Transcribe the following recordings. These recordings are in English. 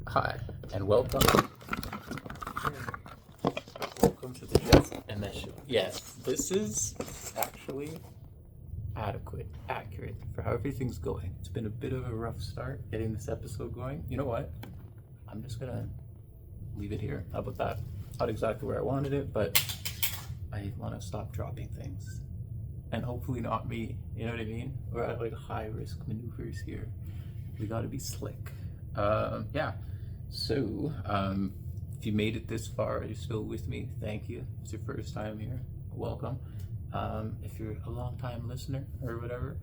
Hi, and welcome. Welcome to the Just MS Show. Yes, this is actually accurate for how everything's going. It's been a bit of a rough start getting this episode going. You know what? I'm just gonna leave it here. How about that? Not exactly where I wanted it, but I want to stop dropping things. And hopefully not me, you know what I mean? We're at like high risk maneuvers here. We gotta be slick. Yeah. So, if you made it this far, you're still with me, thank you. If it's your first time here, welcome. If you're a long time listener or whatever,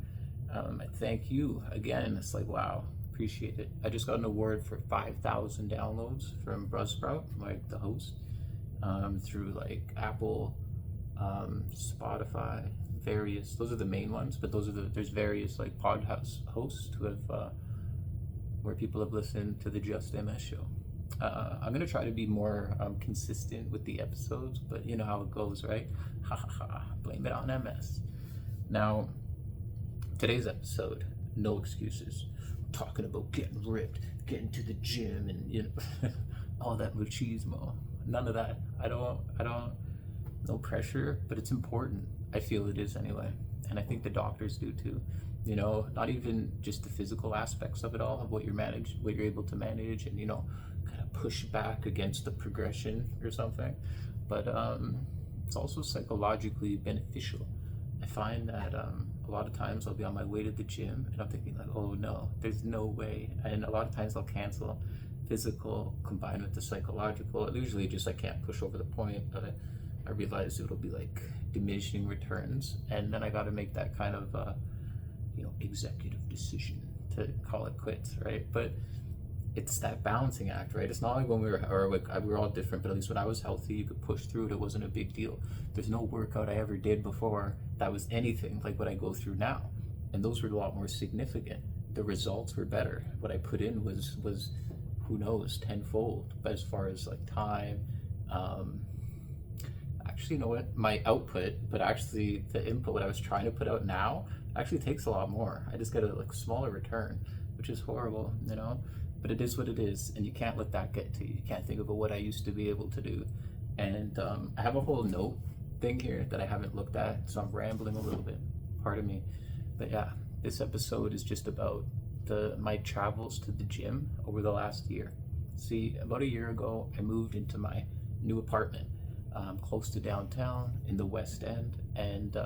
I thank you again. It's like, wow, appreciate it. I just got an award for 5,000 downloads from Buzzsprout, like the host, through like Apple, Spotify, various, those are the main ones, but there's various like podcast hosts who have, where people have listened to the Just MS Show. I'm gonna try to be more consistent with the episodes, but you know how it goes, right? Ha ha ha, blame it on MS. Now, today's episode, no excuses. We're talking about getting ripped, getting to the gym, and you know, all that machismo. None of that. I don't, no pressure, but it's important. I feel it is anyway. And I think the doctors do too. You know, not even just the physical aspects of it all, of what you're able to manage, and you know, kind of push back against the progression or something. But it's also psychologically beneficial. I find that a lot of times I'll be on my way to the gym and I'm thinking like, oh no, there's no way. And a lot of times I'll cancel physical combined with the psychological. Usually just I can't push over the point, but I realize it'll be like diminishing returns, and then I got to make that kind of executive decision to call it quits, right? But it's that balancing act, right? It's not like when we were all different, but at least when I was healthy, you could push through it. It wasn't a big deal. There's no workout I ever did before that was anything like what I go through now, and those were a lot more significant. The results were better. What I put in was who knows, tenfold. But as far as like time, actually, you know what? My output, but actually the input, what I was trying to put out now, actually takes a lot more. I just get a like smaller return, which is horrible, you know? But it is what it is, and you can't let that get to you. You can't think about what I used to be able to do. And I have a whole note thing here that I haven't looked at, so I'm rambling a little bit. Pardon me. But yeah, this episode is just about my travels to the gym over the last year. See, about a year ago, I moved into my new apartment, close to downtown in the West End, and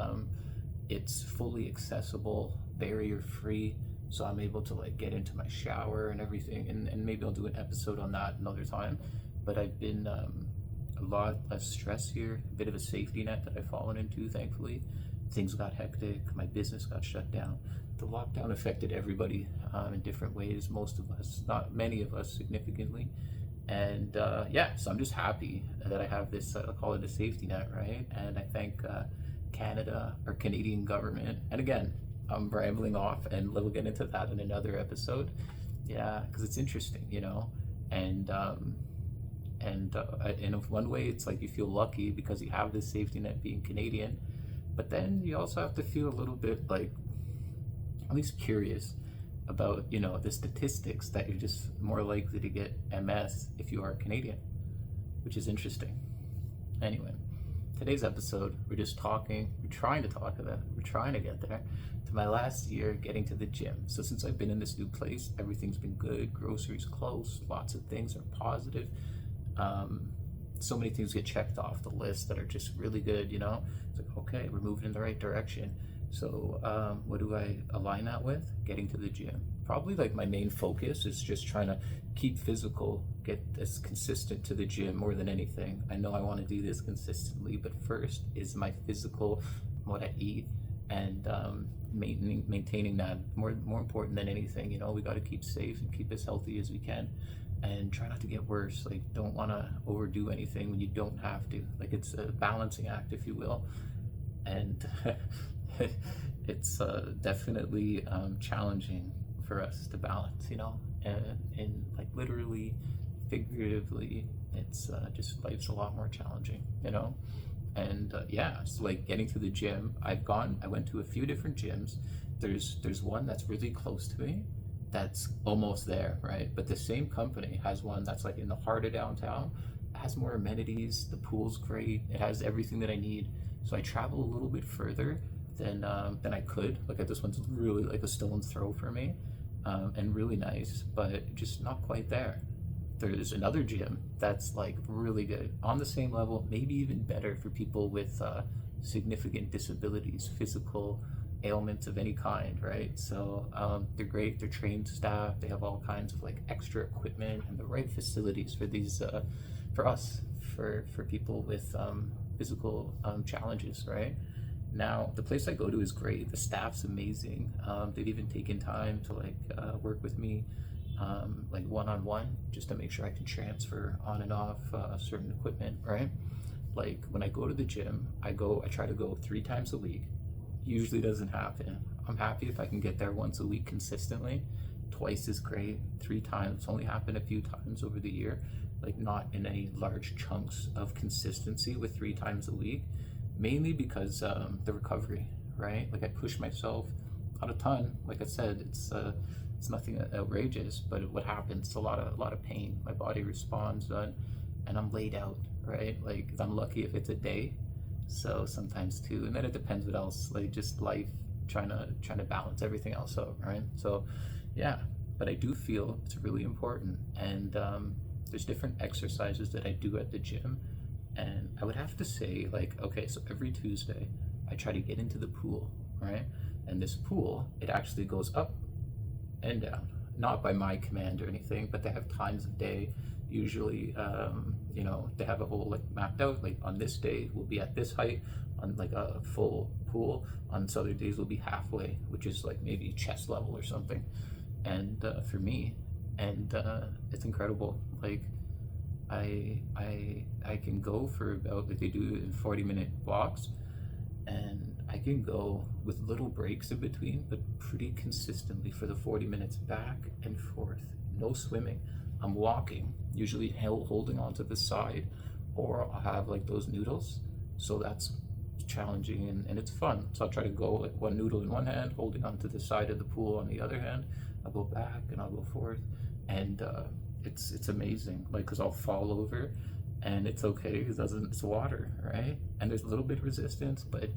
it's fully accessible, barrier free, so I'm able to like get into my shower and everything, and maybe I'll do an episode on that another time. But I've been a lot less stress here, a bit of a safety net that I've fallen into, thankfully. Things got hectic, my business got shut down. The lockdown affected everybody in different ways, most of us, not many of us significantly. And yeah, so I'm just happy that I have this, I'll call it a safety net, right? And I thank Canada or Canadian government. And again, I'm rambling off, and we'll get into that in another episode. Yeah, because it's interesting, you know. And in one way, it's like you feel lucky because you have this safety net being Canadian, but then you also have to feel a little bit like, at least curious about, you know, the statistics that you're just more likely to get MS if you are Canadian, which is interesting. Anyway, today's episode, we're trying to get there, to my last year getting to the gym. So since I've been in this new place, everything's been good, groceries close, lots of things are positive. So many things get checked off the list that are just really good, you know? It's like, okay, we're moving in the right direction. So what do I align that with? Getting to the gym. Probably like my main focus is just trying to keep physical, get as consistent to the gym more than anything. I know I want to do this consistently, but first is my physical, what I eat, and maintaining that more important than anything. You know, we got to keep safe and keep as healthy as we can, and try not to get worse. Like, don't want to overdo anything when you don't have to. Like, it's a balancing act, if you will. And it's definitely challenging for us to balance, you know, and like literally, figuratively, it's just life's a lot more challenging, you know. And yeah, so like getting to the gym, I went to a few different gyms. There's one that's really close to me that's almost there, right? But the same company has one that's like in the heart of downtown. It has more amenities. The pool's great. It has everything that I need. So I travel a little bit further than I could. Like this one's really like a stone's throw for me, and really nice, but just not quite there. There's another gym that's like really good, on the same level, maybe even better for people with significant disabilities, physical ailments of any kind, right? So they're great. They're trained staff. They have all kinds of like extra equipment and the right facilities for these, for us, for people with physical challenges, right? Now, the place I go to is great. The staff's amazing. They've even taken time to like work with me, like one-on-one, just to make sure I can transfer on and off certain equipment, right? Like when I go to the gym, I try to go 3 times a week. Usually doesn't happen. I'm happy if I can get there once a week consistently. Twice is great. 3 times, it's only happened a few times over the year, like not in any large chunks of consistency with 3 times a week. Mainly because the recovery, right? Like I push myself, not a ton. Like I said, it's nothing outrageous, but what happens? It's a lot of pain. My body responds, and I'm laid out, right? Like I'm lucky if it's a day, so sometimes 2, and then it depends what else. Like just life, trying to balance everything else out, right? So, yeah. But I do feel it's really important, and there's different exercises that I do at the gym. And I would have to say, like, okay, so every Tuesday, I try to get into the pool, right? And this pool, it actually goes up and down, not by my command or anything, but they have times of day. Usually, they have a whole like mapped out. Like on this day, we'll be at this height on like a full pool. On other days, we'll be halfway, which is like maybe chest level or something. And for me, and it's incredible. Like I can go for about, like they do in 40-minute blocks, and I can go with little breaks in between, but pretty consistently for the 40 minutes back and forth. No swimming. I'm walking, usually holding onto the side, or I'll have like those noodles. So that's challenging, and it's fun. So I'll try to go like one noodle in one hand, holding onto the side of the pool on the other hand. I'll go back and I'll go forth, and it's amazing. Like, because I'll fall over, and it's okay because it's water, right? And there's a little bit of resistance, but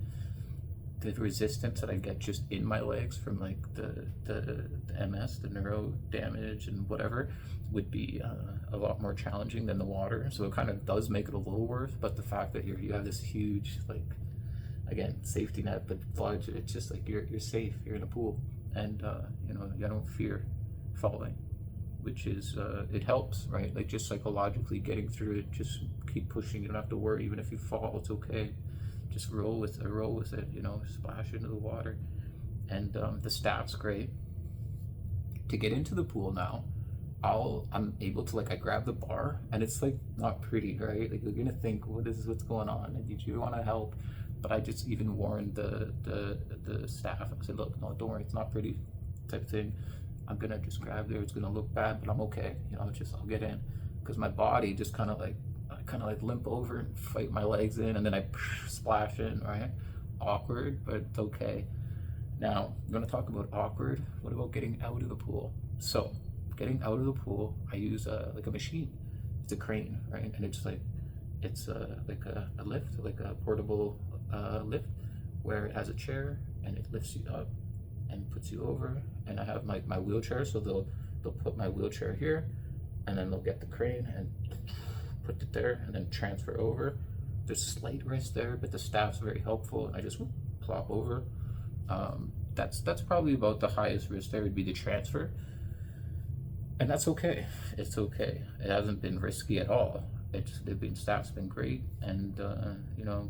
the resistance that I get just in my legs from like the MS, the neuro damage and whatever, would be a lot more challenging than the water. So it kind of does make it a little worse. But the fact that you have this huge, like, again, safety net, but fudge, it's just like you're safe. You're in a pool, and you don't fear falling, which is it helps, right? Like just psychologically getting through it. Just keep pushing. You don't have to worry. Even if you fall, it's okay. Just roll with it, splash into the water. And the staff's great. To get into the pool now, I'm able to, like, I grab the bar, and it's like not pretty, right? Like you're gonna think, what's going on? And you want to help, but I just even warned the staff. I said, look, no, don't worry, it's not pretty, type thing. I'm gonna just grab there. It's gonna look bad, but I'm okay. I'll get in, because my body just kind of like limp over and fight my legs in, and then I splash in, right? Awkward, but it's okay. Now, I'm going to talk about awkward. What about getting out of the pool? So, getting out of the pool, I use like a machine. It's a crane, right? And it's like a lift, like a portable lift, where it has a chair and it lifts you up and puts you over. And I have my wheelchair, so they'll put my wheelchair here, and then they'll get the crane and put it there, and then transfer over. There's slight risk there, but the staff's very helpful, and I just plop over. That's probably about the highest risk there, would be the transfer, and that's okay. It's okay. It hasn't been risky at all. Staff's been great, and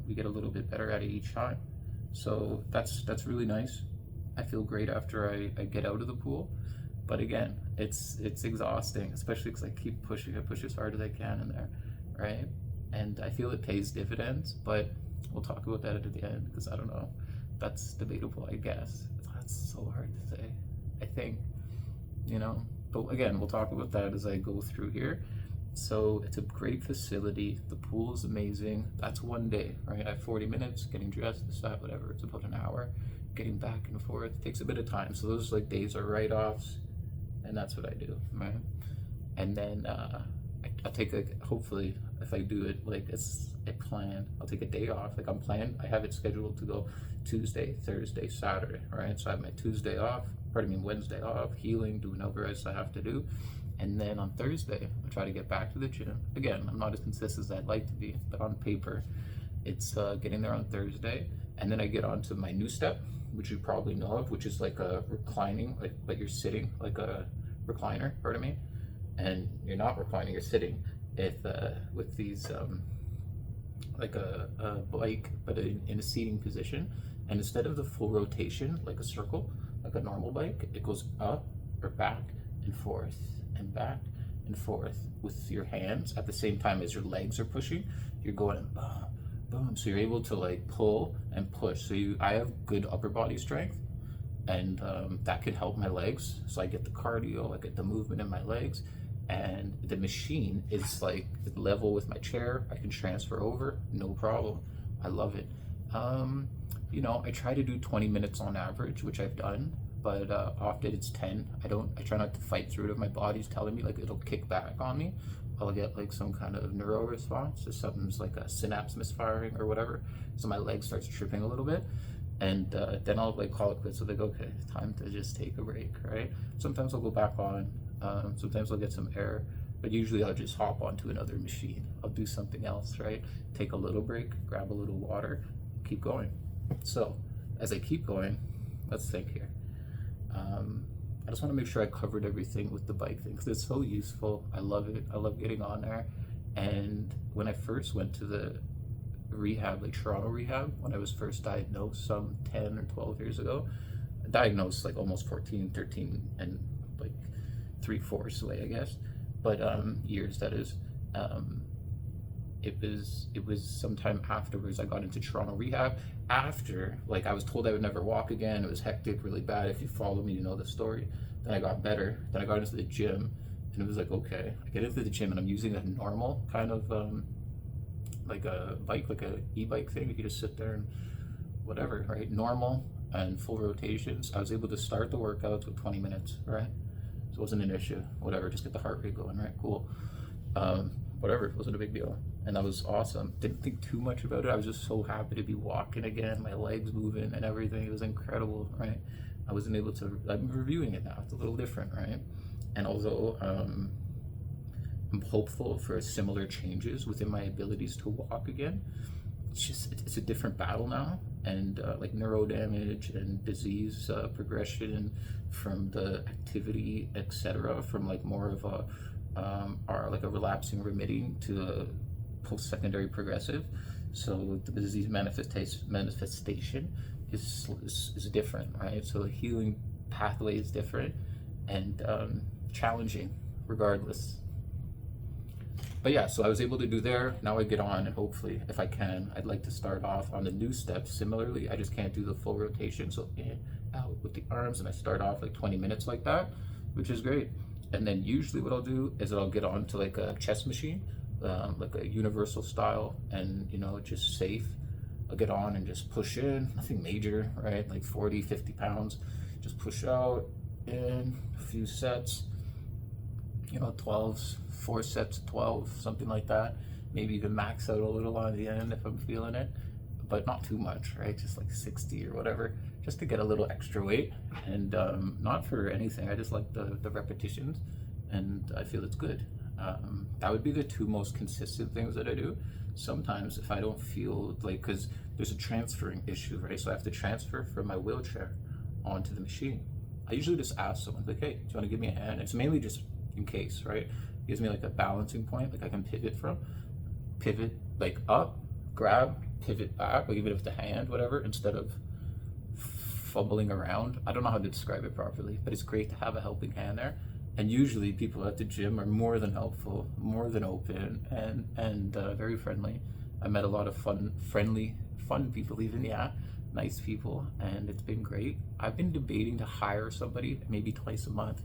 we get a little bit better at it each time. So that's really nice. I feel great after I get out of the pool. But again, it's exhausting, especially because I keep pushing. I push as hard as I can in there, right? And I feel it pays dividends, but we'll talk about that at the end, because I don't know. That's debatable, I guess. That's so hard to say, I think, But again, we'll talk about that as I go through here. So it's a great facility. The pool is amazing. That's one day, right? I have 40 minutes getting dressed, this, that, whatever. It's about an hour. Getting back and forth takes a bit of time. So those like days are write-offs. and that's what I do, right? And then I'll take hopefully if I do it like as a plan, I'll take a day off. Like I'm planned, I have it scheduled to go Tuesday, Thursday, Saturday, right? So I have my Tuesday off, Wednesday off, healing, doing whatever else I have to do. And then on Thursday, I try to get back to the gym. Again, I'm not as consistent as I'd like to be, but on paper, it's getting there on Thursday. And then I get on to my NuStep, which you probably know of, which is like a reclining, like you're sitting, like a recliner, pardon me. And you're not reclining, you're sitting with these, like a bike, but in a seating position. And instead of the full rotation, like a circle, like a normal bike, it goes up or back and forth and back and forth with your hands at the same time as your legs are pushing. You're going boom, boom. So you're able to like pull and push. So I have good upper body strength, and that can help my legs. So I get the cardio, I get the movement in my legs, and the machine is like level with my chair. I can transfer over, no problem. I love it. You know, I try to do 20 minutes on average, which I've done, but often it's 10. I try not to fight through it if my body's telling me like it'll kick back on me. I'll get like some kind of neuro response, or something's like a synapse misfiring or whatever. So my leg starts tripping a little bit, and then I'll like call it quits. So like, okay, time to just take a break, right? Sometimes I'll go back on, sometimes I'll get some air, but usually I'll just hop onto another machine. I'll do something else, right? Take a little break, grab a little water, keep going. So as I keep going, let's think here. I just want to make sure I covered everything with the bike thing because it's so useful. I love it. I love getting on there. And when I first went to the rehab, like Toronto rehab, when I was first diagnosed some 10 or 12 years ago, diagnosed like almost 14, 13 and like 3/4 away, I guess. But years, that is. It was sometime afterwards I got into Toronto rehab. After, like, I was told I would never walk again. It was hectic, really bad. If you follow me, you know the story. Then I got better. Then I got into the gym, and it was like, okay, I get into the gym and I'm using a normal kind of like a bike, like a e-bike thing. You can just sit there and whatever, right? Normal and full rotations. I was able to start the workouts with 20 minutes, right? So it wasn't an issue. Whatever, just get the heart rate going, right? Cool. Whatever, it wasn't a big deal. And that was awesome. Didn't think too much about it. I was just so happy to be walking again, my legs moving and everything. It was incredible, right? I wasn't able to, I'm reviewing it now. It's a little different, right? And although I'm hopeful for similar changes within my abilities to walk again, it's a different battle now. And like neuro damage and disease progression from the activity, etc., from like more of a are like a relapsing remitting to a post-secondary progressive. So the disease manifestation is different, right? So the healing pathway is different and challenging regardless. But yeah, so I was able to do there. Now I get on, and hopefully, if I can, I'd like to start off on the NuStep. Similarly, I just can't do the full rotation, so in, out with the arms, and I start off like 20 minutes like that, which is great. And then usually what I'll do is I'll get on to like a chest machine, like a universal style, and you know, just safe. I'll get on and just push in, nothing major, right? Like 40, 50 pounds, just push out in a few sets, you know, 12s, 4 sets of 12, something like that. Maybe even max out a little on the end if I'm feeling it, but not too much, right? Just like 60 or whatever, just to get a little extra weight, and not for anything. I just like the repetitions, and I feel it's good. That would be the two most consistent things that I do. Sometimes if I don't feel like, because there's a transferring issue, right? So I have to transfer from my wheelchair onto the machine. I usually just ask someone, like, hey, do you want to give me a hand? It's mainly just in case, right? It gives me like a balancing point, like I can pivot like up, grab, pivot back, like even with the hand, whatever, instead of fumbling around. I don't know how to describe it properly, but it's great to have a helping hand there. And usually people at the gym are more than helpful, more than open, and very friendly. I met a lot of fun people even, yeah, nice people, and it's been great. I've been debating to hire somebody maybe twice a month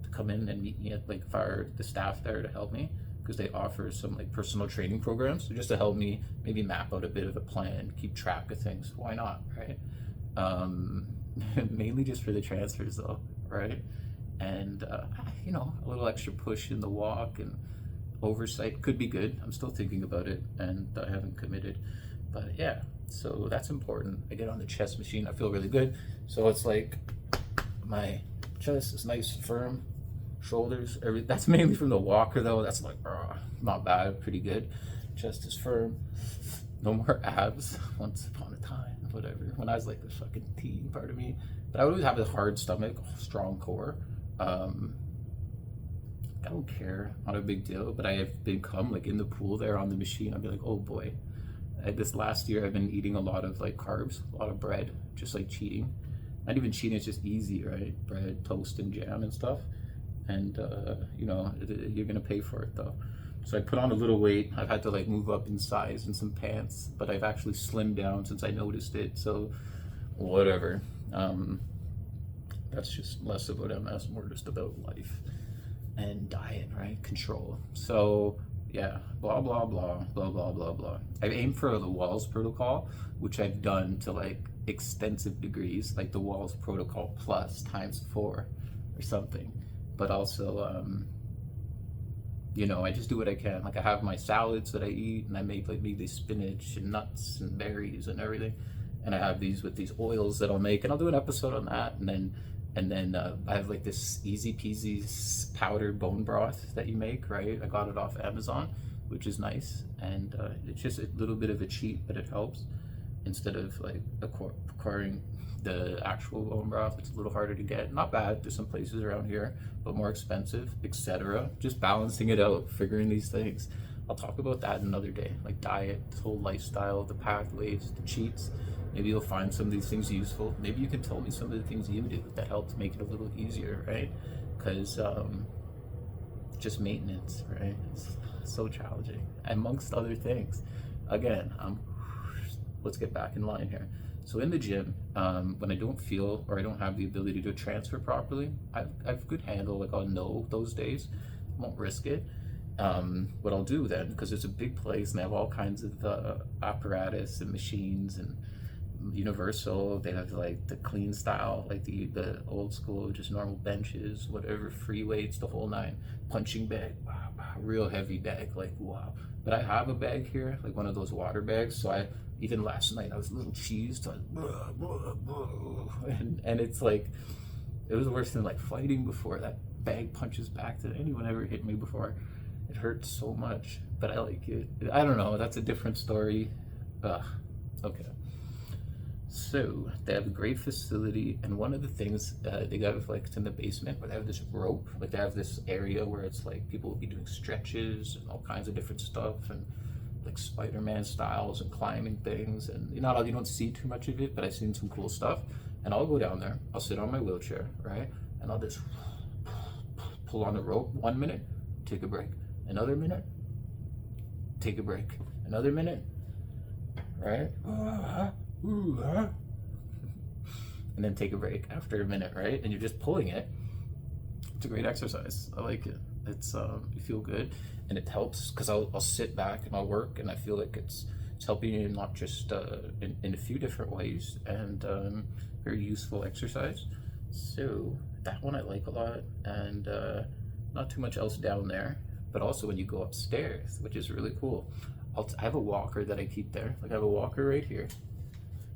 to come in and meet me at like the staff there to help me, because they offer some like personal training programs, so just to help me maybe map out a bit of a plan, keep track of things. Why not, right? Mainly just for the transfers though, right? and a little extra push in the walk and oversight could be good. I'm still thinking about it, and I haven't committed, but yeah. So that's important. I get on the chest machine, I feel really good. So it's like my chest is nice and firm, shoulders, that's mainly from the walker though. That's like not bad, pretty good. Chest is firm, no more abs. Once upon a time, whatever, when I was like the fucking teen part of me. But I would always have a hard stomach, strong core. I don't care, not a big deal. But I have become like in the pool there on the machine, I'll be like, oh boy. This last year I've been eating a lot of like carbs, a lot of bread, just like cheating. Not even cheating, it's just easy, right? Bread, toast, and jam and stuff. And you're gonna pay for it though. So I put on a little weight. I've had to like move up in size in some pants, but I've actually slimmed down since I noticed it. So whatever. That's just less about MS, more just about life and diet, right? Control. So yeah, blah blah blah blah blah blah blah. I've aimed for the Walls protocol, which I've done to like extensive degrees, like the Walls protocol plus ×4 or something. But also I just do what I can. Like I have my salads that I eat, and I make like maybe spinach and nuts and berries and everything, and I have these with these oils that I'll make, and I'll do an episode on that. And then I have like this easy peasy powdered bone broth that you make, right? I got it off Amazon, which is nice, and it's just a little bit of a cheat, but it helps. Instead of like acquiring the actual bone broth, it's a little harder to get. Not bad, there's some places around here, but more expensive, etc. Just balancing it out, figuring these things. I'll talk about that another day, like diet, this whole lifestyle, the pathways, the cheats. Maybe you'll find some of these things useful. Maybe you can tell me some of the things you do that help to make it a little easier, right? Because just maintenance, right? It's so challenging, amongst other things. Again, let's get back in line here. So in the gym, when I don't feel or I don't have the ability to transfer properly, I've good handle. Like I'll know those days, won't risk it. What I'll do then, because it's a big place and they have all kinds of apparatus and machines and universal, they have like the clean style, like the old school, just normal benches, whatever, free weights, the whole nine, punching bag, wow, real heavy bag, like wow. But I have a bag here, like one of those water bags, so even last night I was a little cheesed, and it's like, it was worse than like fighting before. That bag punches back. Did anyone ever hit me before? It hurts so much, but I like it. I don't know, that's a different story. Okay. So they have a great facility, and one of the things they got, like, it's in the basement, where they have this rope, like they have this area where it's like people will be doing stretches and all kinds of different stuff, and like Spider-Man styles and climbing things, and you don't see too much of it, but I've seen some cool stuff. And I'll go down there, I'll sit on my wheelchair, right, and I'll just pull on the rope 1 minute, take a break, another minute, take a break, another minute, right, and then take a break after a minute, right? And you're just pulling it. It's a great exercise. I like it. It's you feel good, and it helps because I'll sit back and I'll work, and I feel like it's helping you not just in a few different ways, and very useful exercise. So that one I like a lot, and not too much else down there. But also when you go upstairs, which is really cool, I have a walker that I keep there. Like I have a walker right here.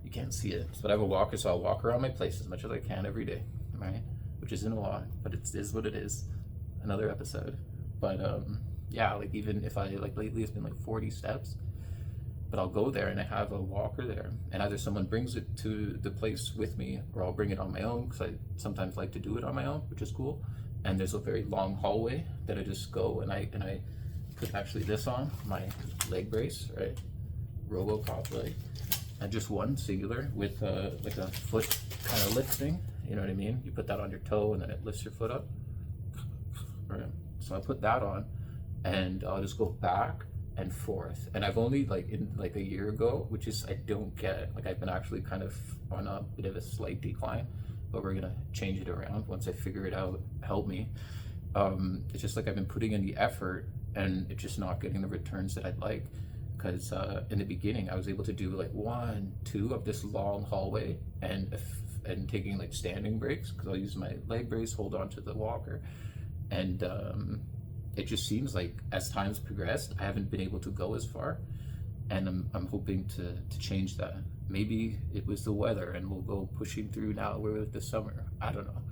You can't see it, but I have a walker, so I'll walk around my place as much as I can every day, right? Which isn't a lot, but it is what it is. Another episode. But yeah, like even if lately it's been like 40 steps, but I'll go there and I have a walker there, and either someone brings it to the place with me, or I'll bring it on my own, because I sometimes like to do it on my own, which is cool. And there's a very long hallway that I just go, and I put actually this on, my leg brace, right? RoboCop leg. And just one singular with like a foot kind of lift thing, you know what I mean? You put that on your toe and then it lifts your foot up. Right. So I put that on, and I'll just go back and forth. And I've only in a year ago, which is I don't get, like I've been actually kind of on a bit of a slight decline, but we're gonna change it around once I figure it out. Help me. It's just like I've been putting in the effort, and it's just not getting the returns that I'd like. Because in the beginning I was able to do like 1, 2 of this long hallway, and and taking like standing breaks, because I'll use my leg brace, hold on to the walker, and it just seems like as time's progressed, I haven't been able to go as far, and I'm hoping to change that. Maybe it was the weather, and we'll go pushing through now. We're with the summer. I don't know.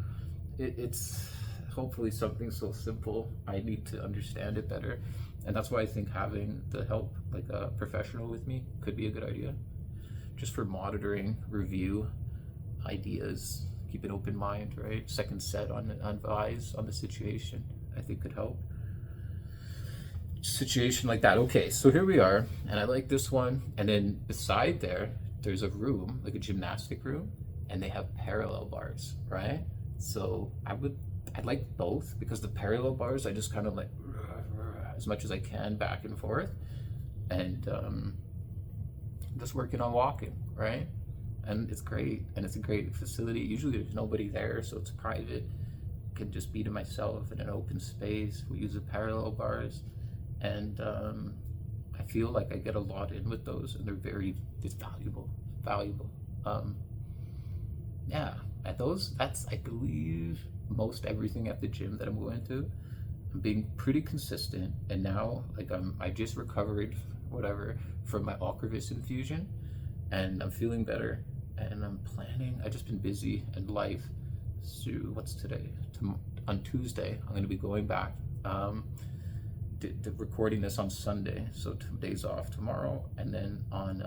It's hopefully something so simple. I need to understand it better, and that's why I think having the help, like a professional with me, could be a good idea, just for monitoring, review, ideas, keep an open mind, right? Second set on eyes on the situation, I think could help. Situation like that. Okay, so here we are, and I like this one. And then beside there's a room, like a gymnastic room, and they have parallel bars, right? So I'd like both, because the parallel bars, I just kind of like as much as I can back and forth, and just working on walking, right? And it's great, and it's a great facility. Usually there's nobody there, so it's private. Can just be to myself in an open space. We use the parallel bars, and I feel like I get a lot in with those, and it's valuable. Yeah, at those, that's, I believe, most everything at the gym that I'm going to. I'm being pretty consistent, and now, like, I just recovered, whatever, from my Ocrevus infusion, and I'm feeling better, and I'm planning. I've just been busy in life. So what's today? On Tuesday, I'm going to be going back. Recording this on Sunday, so 2 days off tomorrow, and then on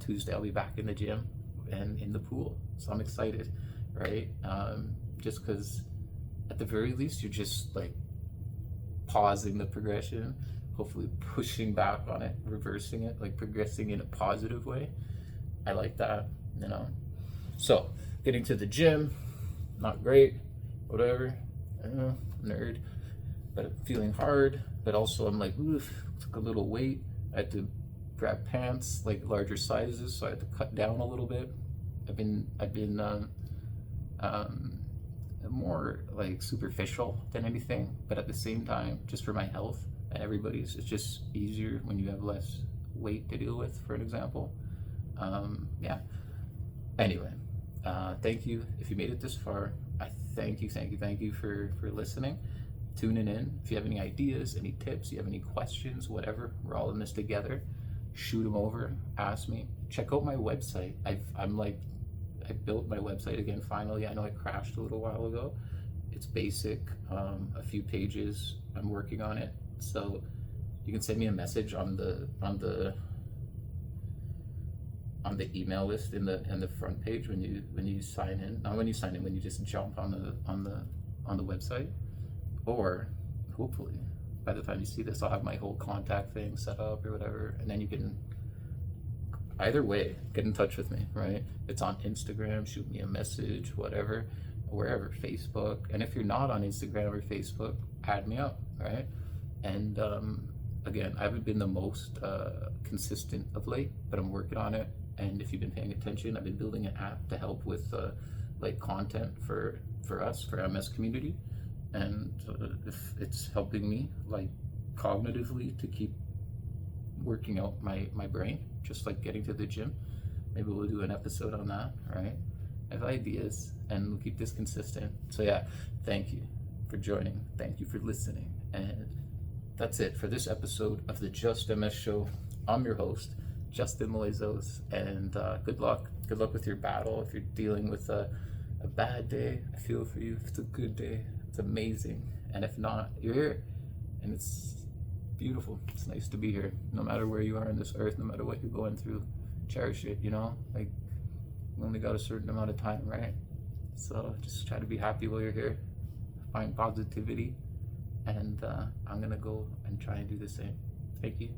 Tuesday I'll be back in the gym and in the pool. So I'm excited, right? Just because at the very least you're just like pausing the progression, hopefully pushing back on it, reversing it, like progressing in a positive way. I like that, you know. So getting to the gym, not great, whatever, nerd, but feeling hard. But also I'm like, oof, took a little weight. I had to grab pants, like larger sizes, so I had to cut down a little bit. I've been more like superficial than anything, but at the same time, just for my health and everybody's, it's just easier when you have less weight to deal with, for an example. Yeah. Anyway, thank you if you made it this far. I thank you for listening, tuning in. If you have any ideas, any tips, you have any questions, whatever, we're all in this together. Shoot them over, ask me. Check out my website. I built my website again finally. I know it crashed a little while ago. It's basic, a few pages. I'm working on it. So you can send me a message on the email list in the front page when you sign in. Not when you sign in, when you just jump on the website. Or hopefully by the time you see this, I'll have my whole contact thing set up or whatever, and then you can either way get in touch with me, right? It's on Instagram, shoot me a message, whatever, wherever, Facebook. And if you're not on Instagram or Facebook, add me up, right? And again, I haven't been the most consistent of late, but I'm working on it. And if you've been paying attention, I've been building an app to help with like content for us, for MS community. And if it's helping me like cognitively to keep working out my brain, just like getting to the gym, maybe we'll do an episode on that, right? I have ideas, and we'll keep this consistent. So yeah, thank you for joining, thank you for listening, and that's it for this episode of the Just MS Show. I'm your host, Justin Moises, and good luck with your battle. If you're dealing with a bad day, I feel for you. If it's a good day, it's amazing, and if not, you're here, and it's beautiful. It's nice to be here, no matter where you are on this earth, no matter what you're going through. Cherish it, you know, like we only got a certain amount of time, right? So just try to be happy while you're here, find positivity, and I'm gonna go and try and do the same. Thank you.